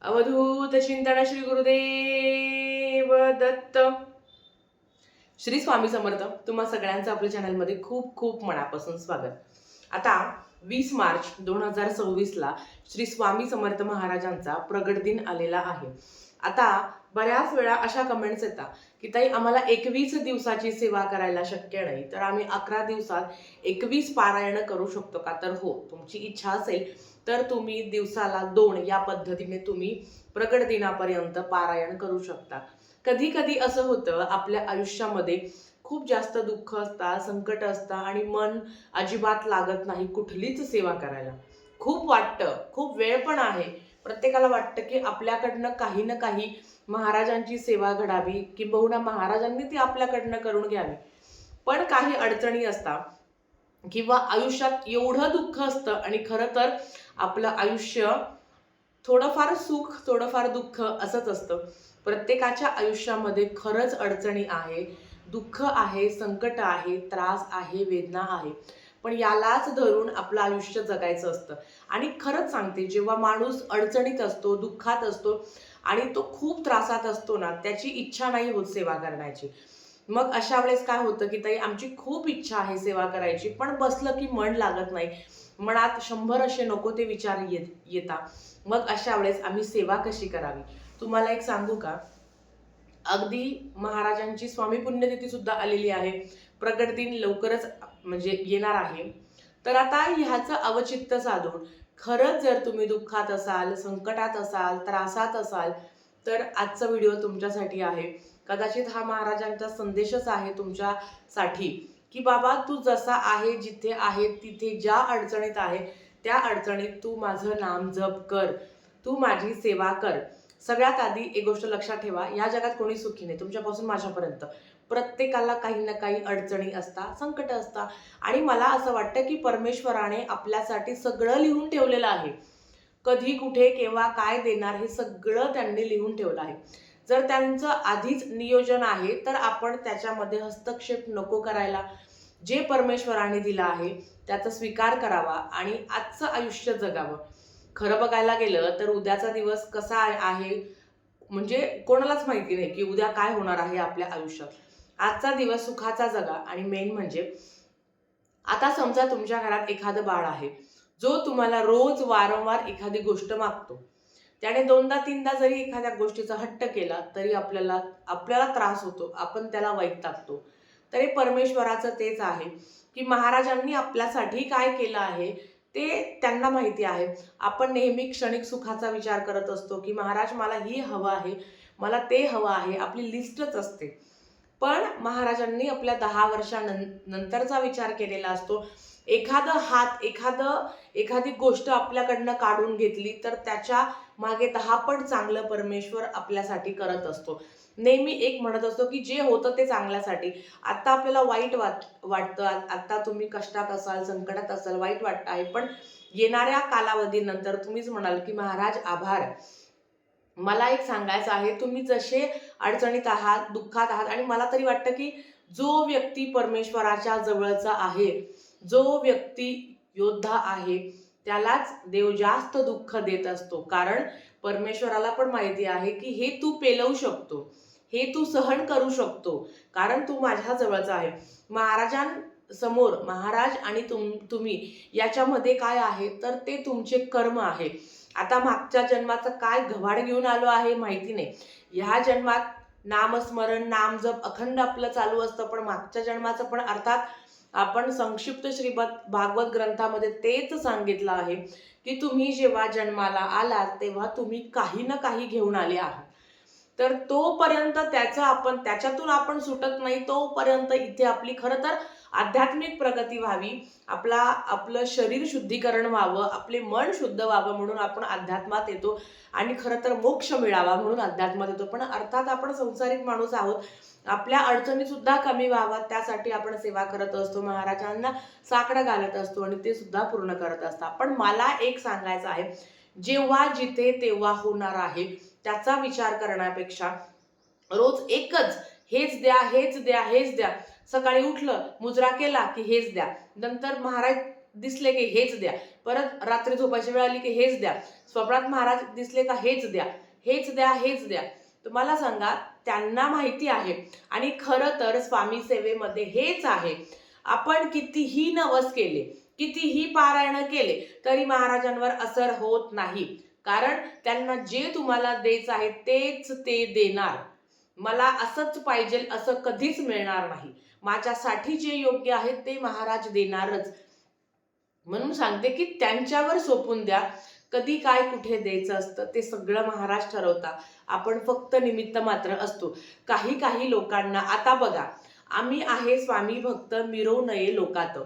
अवधूत चिंतन श्री गुरुदेव दत्त. श्री स्वामी समर्थ. तुम्हा सगळ्यांचं आपल्या चॅनलमध्ये खूप खूप मनापासून स्वागत. आता 20 मार्च 2026 ला श्री स्वामी समर्थ महाराजांचा प्रगट दिन आलेला आहे. आता बऱ्याच वेळा अशा कमेंट्स येतात की ताई आम्हाला 21 दिवसाची सेवा करायला शक्य नाही, तर आम्ही 11 दिवसात 21 पारायण करू शकतो का? तर हो, तुमची इच्छा असेल तर तुम्ही दिवसाला 2 या पद्धतीने तुम्ही प्रगट दिनापर्यंत पारायण करू शकता. कधी कधी असं होतं आपल्या आयुष्यामध्ये खूप जास्त दुःख असतात, संकट असतं आणि मन अजिबात लागत नाही कुठलीच सेवा करायला. खूप वाटतं, खूप वेळ पण आहे, प्रत्येकाला वाटतं की आपल्याकडनं काही ना काही महाराजांची सेवा घडावी किंबहुना महाराजांनी ती आपल्याकडनं करून घ्यावी. पण काही अडचणी असतात किंवा आयुष्यात एवढं दुःख असतं आणि खरं तर आपलं आयुष्य थोडंफार सुख थोडंफार दुःख असंच असतं. प्रत्येकाच्या आयुष्यामध्ये खरंच अडचणी आहे, दुःख आहे, संकट आहे, त्रास आहे, वेदना आहे. पण यालाच धरून आपलं आयुष्य जगायचं असतं. आणि खरंच सांगते, जेव्हा माणूस अडचणीत असतो, दुःखात असतो आणि तो खूप त्रासात असतो ना, त्याची इच्छा नाही होत सेवा करण्याची. मग अशा वेळेस काय होतं की ताई आमची खूप इच्छा आहे सेवा करायची, पण बसलं की मन लागत नाही. मनात 100 असे नको ते विचार येतात. मग अशा वेळेस आम्ही सेवा कशी करावी? तुम्हाला एक सांगू का? अगदी महाराजांची स्वामी पुण्यतिथी सुद्धा आलेली आहे. प्रगट दिन लवकरच म्हणजे येणार आहे. तर आता ह्याचं अवचित्त साधून खरंच जर तुम्ही दुःखात असाल, संकटात असाल, त्रासात असाल, तर आजचा व्हिडिओ तुमच्यासाठी आहे. कदाचित हा महाराजांचा संदेशच आहे तुमच्यासाठी, की बाबा तू जसा आहे, जिथे आहे, तिथे ज्या अडचणीत आहे, त्या अडचणीत तू माझं नाम जप कर, तू माझी सेवा कर. सगळ्यात आधी एक गोष्ट लक्षात ठेवा, या जगात कोणी सुखी नाही, तुमच्यापासून माझ्यापर्यंत. प्रत्येकाला काही ना काही अडचणी असतात, संकट असतात. आणि मला असं वाटतं की परमेश्वराने आपल्यासाठी सगळं लिहून ठेवलेलं आहे. कधी, कुठे, केव्हा, काय देणार हे सगळं त्यांनी लिहून ठेवलं आहे. जर त्यांचं आधीच नियोजन आहे तर आपण त्याच्यामध्ये हस्तक्षेप नको करायला. जे परमेश्वराने दिलं आहे त्याचा स्वीकार करावा आणि आजचं आयुष्य जगावं. खरं बघायला गेलं तर उद्याचा दिवस कसा आहे म्हणजे कोणालाच माहिती नाही की उद्या काय होणार आहे आपल्या आयुष्यात. आजचा दिवस सुखाचा जगा. आणि मेन म्हणजे आता समजा तुमच्या घरात एखादं बाळ आहे, जो तुम्हाला रोज वारंवार एखादी गोष्ट मागतो. त्याने 2दा-3दा जरी एखाद्या गोष्टीचा हट्ट केला तरी आपल्याला आपल्याला त्रास होतो, आपण त्याला वैतागतो. तर हे परमेश्वराचं तेच आहे की महाराजांनी आपल्यासाठी काय केलं आहे ते त्यांना माहिती आहे. आपण नेहमी क्षणिक सुखाचा विचार करत असतो की महाराज मला ही हवं आहे, मला ते हवं आहे, आपली लिस्टच असते. पण महाराजांनी आपल्या 10 वर्षानंतरचा विचार केलेला असतो. एखादी गोष्ट आपल्याकडनं काढून घेतली तर त्याच्या मागे 10 पट चांगलं परमेश्वर आपल्यासाठी करत असतो. नेहमी एक म्हणत असतो की जे होतं ते चांगल्यासाठी. आता आपल्याला वाईट वाटतं, आता तुम्ही कष्टात असाल, संकटात असाल, वाईट वाटत आहे, पण येणाऱ्या कालावधीनंतर तुम्हीच म्हणाल की महाराज आभार. मला एक सांगायचं आहे, तुम्ही जसे अडचणीत आहात, दुःखात आहात, आणि मला तरी वाटतं की जो व्यक्ती परमेश्वराच्या जवळचा आहे, जो व्यक्ती योद्धा आहे, त्यालाच देव जास्त दुःख देत असतो. कारण परमेश्वराला पण माहिती आहे की हे तू पेलवू शकतो, हे तू सहन करू शकतो, कारण तू माझ्या जवळचा आहे. महाराजांसमोर महाराज आणि तुम्ही याच्यामध्ये काय आहे तर ते तुमचे कर्म आहे. आता मागच्या जन्माचं काय घवाड घेऊन आलो आहे माहिती नाही. ह्या जन्मात नामस्मरण, नामजप अखंड आपलं चालू असतं, पण मागच्या जन्माचं पण अर्थात आपण संक्षिप्त श्रीमद भागवत ग्रंथामध्ये तेच सांगितलं आहे की तुम्ही जेव्हा जन्माला आलात तेव्हा तुम्ही काही ना काही घेऊन आले आहात. तर तोपर्यंत त्याच्यातून आपण सुटत नाही, तोपर्यंत इथे आपली खरं तर आध्यात्मिक प्रगती व्हावी, आपलं शरीर शुद्धीकरण व्हावं, आपले मन शुद्ध व्हावं म्हणून आपण अध्यात्मात येतो. आणि खरं तर मोक्ष मिळावा म्हणून अध्यात्मात येतो. पण अर्थात आपण संसारिक माणूस आहोत, आपल्या अडचणी सुद्धा कमी व्हाव्यात त्यासाठी आपण सेवा करत असतो, महाराजांना साकडं घालत असतो आणि ते सुद्धा पूर्ण करत असतात. पण मला एक सांगायचं आहे, जेव्हा जिथे तेव्हा होणार आहे त्याचा विचार करण्यापेक्षा रोज एकच हेच द्या, हेच द्या, हेच द्या. सकाळी उठलं, मुजरा केला की हेच द्या, नंतर महाराज दिसले की हेच द्या, परत रात्री झोपायची वेळ आली की हेच द्या, स्वप्नात महाराज दिसले का हेच द्या, हेच द्या, हेच द्या. तुम्हाला सांगा, त्यांना माहिती आहे. आणि खरं तर स्वामी सेवेमध्ये हेच आहे. आपण कितीही नवस केले, कितीही पारायण केले तरी महाराजांवर असर होत नाही. कारण त्यांना जे तुम्हाला द्यायचं आहे तेच ते देणार. मला असंच पाहिजे असं कधीच मिळणार नाही. माझ्यासाठी जे योग्य आहे ते महाराज देणारच. म्हणून सांगते की त्यांच्यावर सोपून द्या. कधी काय कुठे द्यायचं असतं ते सगळं महाराज ठरवता. आपण फक्त निमित्त मात्र असतो. काही काही लोकांना, आता बघा, आम्ही आहे स्वामी भक्त मिरवू नये लोकात,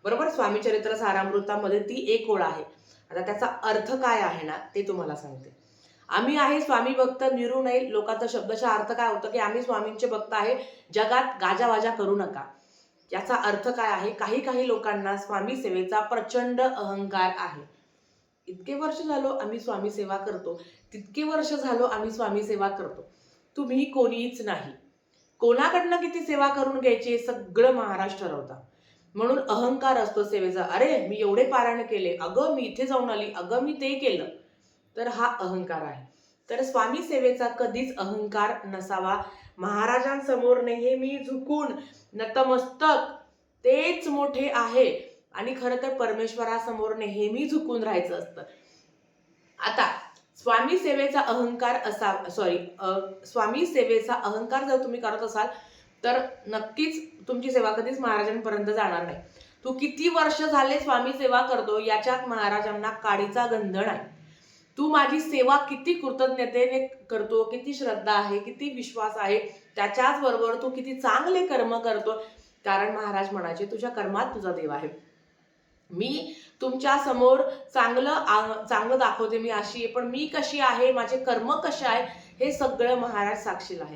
बरोबर? स्वामी चरित्र सारामृतामध्ये ती एक ओळ आहे. आता त्याचा अर्थ काय आहे ना ते तुम्हाला सांगते. आम्ही आहे स्वामी भक्त मिरू नये लोकांचा शब्दशः अर्थ काय होतं की आम्ही स्वामींचे भक्त आहे, जगात गाजावाजा करू नका. याचा अर्थ काय आहे? काही काही लोकांना स्वामी सेवेचा प्रचंड अहंकार आहे. इतके वर्ष झालो आम्ही स्वामी सेवा करतो, तितके वर्ष झालो आम्ही स्वामी सेवा करतो. तुम्ही कोणीच नाही. कोणाकडनं किती सेवा करून घ्यायची सगळं महाराज ठरवता. म्हणून अहंकार असतो सेवेचा. अरे मी एवढे पारायण केले, अगं मी इथे जाऊन आली, अगं मी ते केलं. तर हा अहंकार आहे. तर स्वामी सेवेचा कधीच अहंकार नसावा. महाराजांसमोर नेहमी झुकून नतमस्तक, तेच मोठे आहे. आणि खरं तर परमेश्वरासमोर नेहमी झुकून राहायचं असतं. आता स्वामी सेवेचा अहंकार स्वामी सेवेचा अहंकार जर तुम्ही करत असाल तर नक्कीच तुमची सेवा कधीच महाराजांपर्यंत जाणार नाही. तू किती वर्ष झाले स्वामी सेवा करतो याच्यात महाराजांना काडीचा गंध नाही. तू माझी सेवा किती कृतज्ञतेने करतो, किती श्रद्धा आहे, किती विश्वास आहे, त्याच्याच बरोबर तू किती चांगले कर्म करतो. कारण महाराज म्हणायचे तुझ्या कर्मात तुझा देव आहे. मी तुमच्या समोर चांगलं दाखवते, मी अशी आहे, पण मी कशी आहे, माझे कर्म कसे आहे हे सगळं महाराज साक्षीला आहे.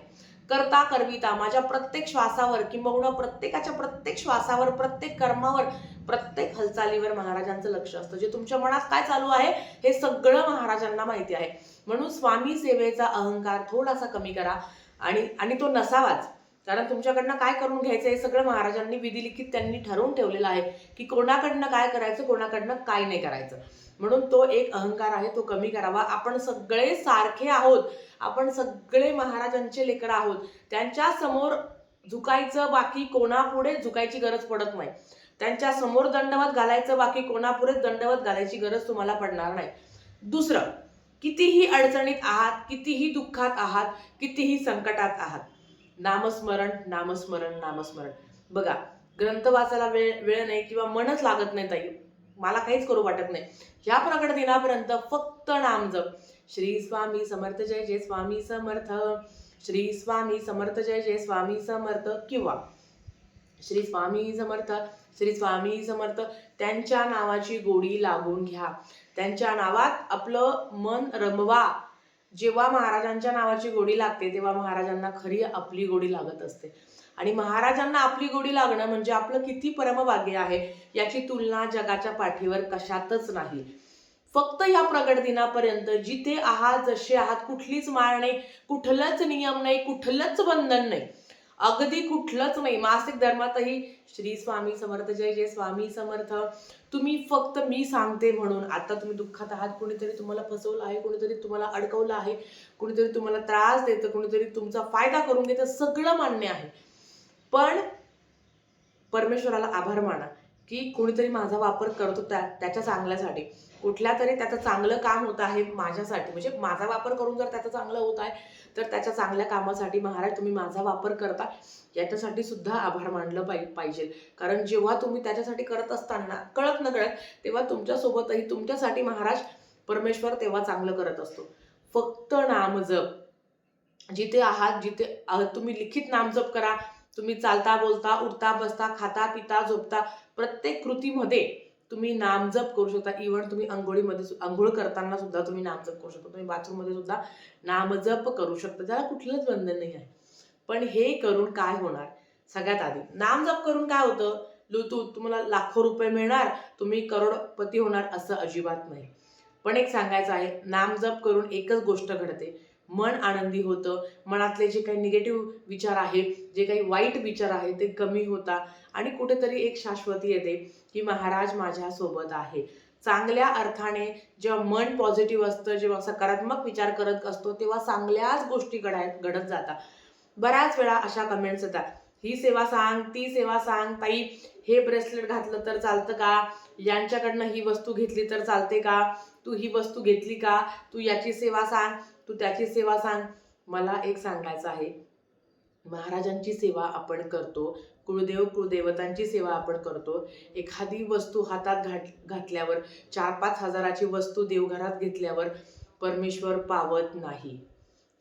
करता करविता माझ्या प्रत्येक श्वासावर किंबहुना प्रत्येकाच्या प्रत्येक श्वासावर, प्रत्येक कर्मावर, प्रत्येक हालचालीवर महाराजांचं लक्ष असतं. जे तुमच्या मनात काय चालू आहे हे सगळं महाराजांना माहिती आहे. म्हणून स्वामी सेवेचा अहंकार थोडासा कमी करा. आणि तो नसावाच. कारण तुमच्याकडनं काय करून घ्यायचं हे सगळं महाराजांनी विधिलिखित त्यांनी ठरवून ठेवलेलं आहे की कोणाकडनं काय करायचं, कोणाकडनं काय नाही करायचं. म्हणून तो एक अहंकार आहे, तो कमी करावा. आपण सगळे सारखे आहोत, आपण सगळे महाराजांचे लेकरं आहोत. त्यांच्या समोर झुकायचं, बाकी कोणापुढे झुकायची गरज पडत नाही. त्यांच्या समोर दंडवत घालायचं, बाकी कोणापुढे दंडवत घालायची गरज तुम्हाला पडणार नाही. दुसरं, कितीही अडचणीत आहात, कितीही दुःखात आहात, कितीही संकटात आहात, नामस्मरण नामस्मरण नामस्मरण. बघा, ग्रंथ वाचायला वेळ नाही किंवा मनच लागत नाही ताई, मला काहीच करू वाटत नाही, ह्या प्रकट दिनापर्यंत फक्त नामजप. श्री स्वामी समर्थ जय जय स्वामी समर्थ, श्री स्वामी समर्थ जय जय स्वामी समर्थ, किंवा श्री स्वामी समर्थ, श्री स्वामी समर्थ. त्यांच्या नावाची गोडी लागून घ्या. त्यांच्या नावात आपलं मन रमवा. जेव्हा महाराजांच्या नावाची गोडी लागते तेव्हा महाराजांना खरी आपली गोडी लागत असते. आणि महाराजांना आपली गोडी लागणं म्हणजे आपलं किती परमभाग्य आहे याची तुलना जगाच्या पाठीवर कशातच नाही. फक्त या प्रगट दिनापर्यंत जिथे आहात, जसे आहात, कुठलीच माळ नाही, कुठलंच नियम नाही, कुठलंच बंधन नाही, अगदी कुठलंच नाही. मासिक धर्मातही श्री स्वामी समर्थ जय जय स्वामी समर्थ. तुम्ही फक्त मी सांगते म्हणून, आता तुम्ही दुःखात आहात, कोणीतरी तुम्हाला फसवलं आहे, कोणीतरी तुम्हाला अडकवलं आहे, कोणीतरी तुम्हाला त्रास देतं, कोणीतरी तुमचा फायदा करून घेतं, सगळं मान्य आहे. पण परमेश्वराला आभार माना की कोणीतरी माझा वापर करतो त्याच्या चांगल्यासाठी. कुठल्या तरी त्याचं चांगलं काम होत आहे माझ्यासाठी, म्हणजे माझा वापर करून जर त्याचं चांगलं होत आहे तर त्याच्या चांगल्या कामासाठी महाराज तुम्ही माझा वापर करता, याच्यासाठी सुद्धा आभार मानलं पाहिजे. कारण जेव्हा तुम्ही त्याच्यासाठी करत असताना कळत नकळत तेव्हा तुमच्यासोबतही तुमच्यासाठी महाराज परमेश्वर तेव्हा चांगलं करत असतो. फक्त नामजप. जिथे आहात, जिथे तुम्ही लिखित नामजप करा. तुम्ही चालता बोलता, उठता बसता, खाता पिता झोपता, प्रत्येक कृतीमध्ये तुम्ही नामजप करू शकता. इव्हन तुम्ही आंघोळ करताना सुद्धा तुम्ही नामजप करू शकता. तुम्ही बाथरूममध्ये सुद्धा नामजप करू शकता. त्याला कुठलंच बंधन नाही आहे. पण हे करून काय होणार? सगळ्यात आधी नामजप करून काय होतं? तुम्हाला लाखो रुपये मिळणार, तुम्ही करोडपती होणार असं अजिबात नाही. पण एक सांगायचं आहे, नामजप करून एकच गोष्ट घडते, मन आनंदी होतं. मनातले जे काही निगेटिव्ह विचार आहेत, जे काही वाईट विचार आहेत ते कमी होतात आणि कुठेतरी एक शाश्वती येते की महाराज माझ्या सोबत आहे. चांगल्या अर्थाने जेव्हा मन पॉझिटिव्ह असतं, जेव्हा सकारात्मक विचार करत असतो, तेव्हा चांगल्याच गोष्टी घडत जातात. बऱ्याच वेळा अशा कमेंट्स येतात, ही सेवा सांग, ती सेवा सांग, ताई हे ब्रेसलेट घातलं तर चालतं का, यांच्याकडनं ही वस्तू घेतली तर चालते का, तू ही वस्तू घेतली का, तू याची सेवा सांग, तू त्याची सेवा सांग. मला एक सांगायचं आहे, महाराजांची सेवा आपण करतो, कुळदेव कुळदेवतांची सेवा आपण करतो. एखादी वस्तू हातात घातल्यावर 4-5 हजाराची वस्तू देवघरात घेतल्यावर परमेश्वर पावत नाही.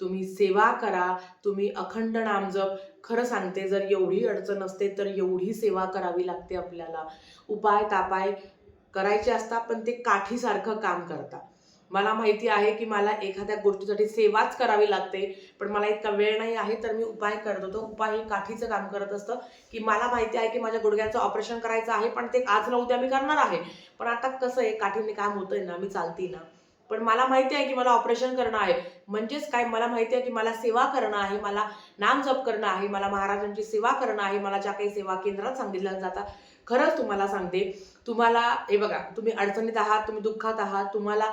तुम्ही सेवा करा, तुम्ही अखंड नामजप. खरं सांगते, जर एवढी अडचण असते तर एवढी सेवा करावी लागते आपल्याला. उपाय तापाय करायचे असतात, पण ते काठीसारखं काम करतात. मला माहिती आहे की मला एखाद्या गोष्टीसाठी सेवाच करावी लागते, पण मला इतका वेळ नाही आहे, तर मी उपाय करत होतो. उपाय हे काठीचं काम करत असतं, की मला माहिती आहे की माझ्या गुडघ्याचं ऑपरेशन करायचं आहे, पण ते आज ना उद्या मी करणार आहे. पण आता कसं आहे, काठीने काम होतंय ना, मी चालती ना, पण मला माहिती आहे की मला ऑपरेशन करणं आहे. म्हणजेच काय, मला माहिती आहे की मला सेवा करणं आहे, मला नामजप करणं आहे, मला महाराजांची सेवा करणं आहे, मला ज्या काही सेवा केंद्रात सांगितल्या जातात. खरंच तुम्हाला सांगते, तुम्हाला हे बघा, तुम्ही अडचणीत आहात, तुम्ही दुःखात आहात, तुम्हाला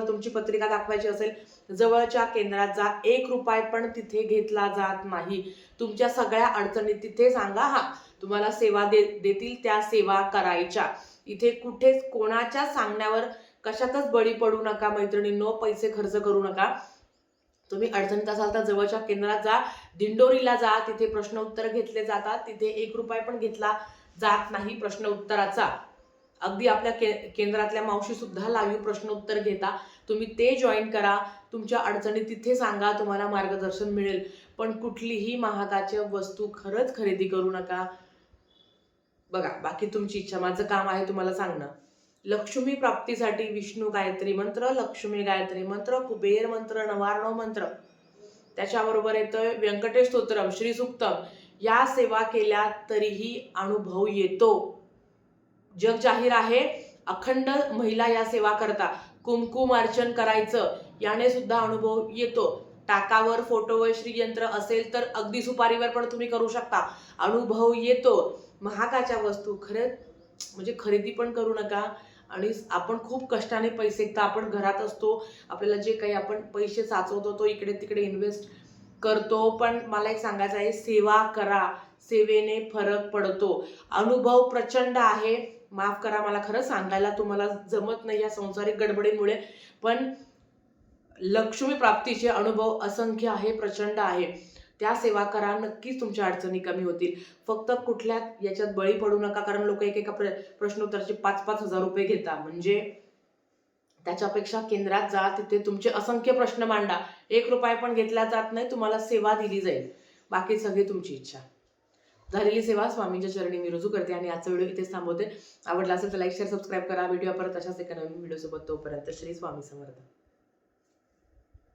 तुमची पत्रिका दाखवायची असेल, जवळच्या केंद्रात जा. 1 रुपया पण तिथे घेतला जात नाही. तुमच्या सगळ्या अडचणी तिथे सांगा, हा तुम्हाला सेवा देतील, त्या सेवा करायच्या. इथे कुठेच कोणाच्या सांगण्यावर कशातच बळी पडू नका मैत्रिणींनो, पैसे खर्च करू नका. तुम्ही अडचणीत असाल तर जवळच्या केंद्रात जा, दिंडोरीला जा, तिथे प्रश्न उत्तर घेतले जातात. तिथे 1 रुपया पण घेतला जात नाही प्रश्न उत्तराचा. अगदी आपल्या केंद्रातल्या मावशी सुद्धा लाईव्ह प्रश्न उत्तर घेता. तुम्ही ते जॉईन करा, तुमच्या अडचणी तिथे सांगा, तुम्हाला मार्गदर्शन मिळेल. पण कुठलीही महागाच्या वस्तू खरंच खरेदी करू नका. बघा, बाकी तुमची इच्छा, माझं काम आहे तुम्हाला सांगणं. लक्ष्मी प्राप्तीसाठी विष्णू गायत्री मंत्र, लक्ष्मी गायत्री मंत्र, कुबेर मंत्र, नवार्णव मंत्र, त्याच्याबरोबर येतोय व्यंकटेश स्तोत्रम, श्री सूक्तम. या सेवा केल्या तरीही अनुभव येतो. जग जाहीर आहे, अखंड महिला या सेवा करता. कुमकुम अर्चन करायचं, याने सुद्धा अनुभव येतो. टाकावर फोटोवर श्रीयंत्र असेल तर अगदी सुपारीवर पण तुम्ही करू शकता, अनुभव येतो. महागाच्या वस्तू खरंच म्हणजे खरेदी पण करू नका. आणि आपण खूप कष्टाने पैसे, तर आपण घरात असतो, आपल्याला जे काही आपण पैसे साचवतो तो इकडे तिकडे इन्व्हेस्ट करतो. पण मला एक सांगायचं आहे, सेवा करा, सेवेने फरक पडतो. अनुभव प्रचंड आहे. माफ करा, मला खरं सांगायला तुम्हाला जमत नाही या संसारिक गडबडीमुळे, पण लक्ष्मी प्राप्तीचे अनुभव असंख्य आहे, प्रचंड आहे. त्या सेवा करा, नक्कीच तुमच्या अडचणी कमी होतील. फक्त कुठल्या याच्यात बळी पडू नका, कारण लोक एकेका प्रश्नोत्तराचे 5-5 हजार रुपये घेतात. म्हणजे त्याच्यापेक्षा केंद्रात जा, तिथे तुमचे असंख्य प्रश्न मांडा. 1 रुपया पण घेतला जात नाही, तुम्हाला सेवा दिली जाईल. बाकी सगळी तुमची इच्छा. झालेली सेवा स्वामींच्या चरणी मी रुजू करते आणि आजचा व्हिडिओ इथेच थांबवते. आवडला असेल तर लाईक शेअर सबस्क्राईब करा. व्हिडिओ परत अशाच एका नवीन व्हिडिओ सोबत. तोपर्यंत श्री स्वामी समर्थ.